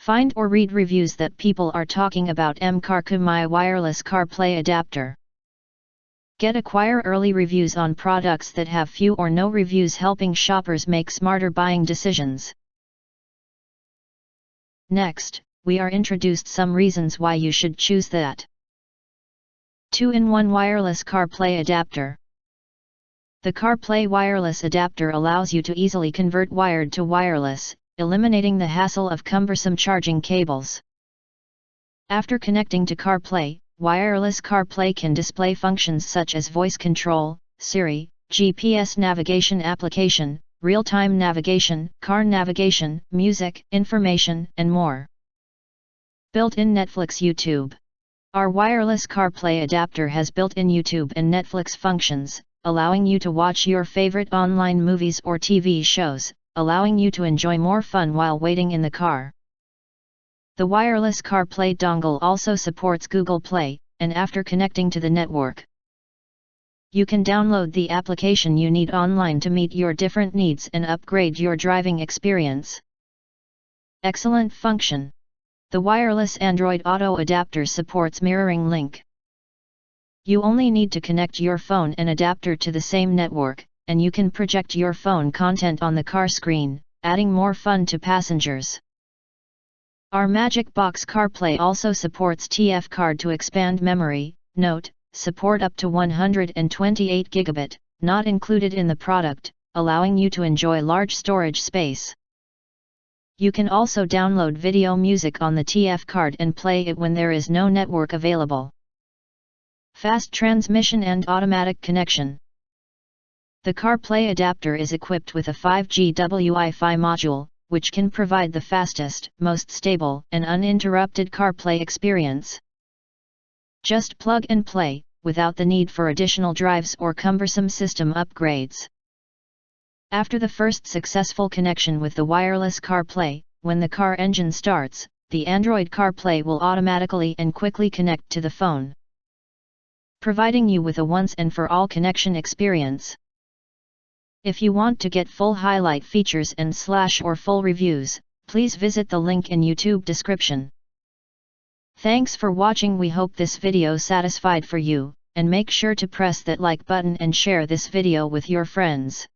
Find or read reviews that people are talking about CARKUMI wireless CarPlay adapter. Acquire early reviews on products that have few or no reviews, helping shoppers make smarter buying decisions. Next, we are introduced some reasons why you should choose that 2-in-1 wireless CarPlay adapter. The CarPlay wireless adapter allows you to easily convert wired to wireless, eliminating the hassle of cumbersome charging cables. After connecting to CarPlay, wireless CarPlay can display functions such as voice control, Siri, GPS navigation application, real-time navigation, car navigation, music, information, and more. Built-in Netflix YouTube. Our wireless CarPlay adapter has built-in YouTube and Netflix functions, allowing you to watch your favorite online movies or TV shows, allowing you to enjoy more fun while waiting in the car. The wireless CarPlay dongle also supports Google Play, and after connecting to the network, you can download the application you need online to meet your different needs and upgrade your driving experience. Excellent function. The wireless Android Auto adapter supports mirroring link. You only need to connect your phone and adapter to the same network, and you can project your phone content on the car screen, adding more fun to passengers. Our Magic Box CarPlay also supports TF card to expand memory. Note, support up to 128 GB, not included in the product, allowing you to enjoy large storage space. You can also download video music on the TF card and play it when there is no network available. Fast transmission and automatic connection. The CarPlay adapter is equipped with a 5G Wi-Fi module, which can provide the fastest, most stable, and uninterrupted CarPlay experience. Just plug and play, without the need for additional drives or cumbersome system upgrades. After the first successful connection with the wireless CarPlay, when the car engine starts, the Android CarPlay will automatically and quickly connect to the phone, providing you with a once-and-for-all connection experience. If you want to get full highlight features and / full reviews, please visit the link in YouTube description. Thanks for watching. We hope this video satisfied for you, and make sure to press that like button and share this video with your friends.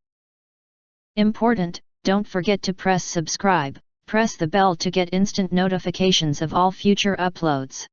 Important, don't forget to press subscribe, press the bell to get instant notifications of all future uploads.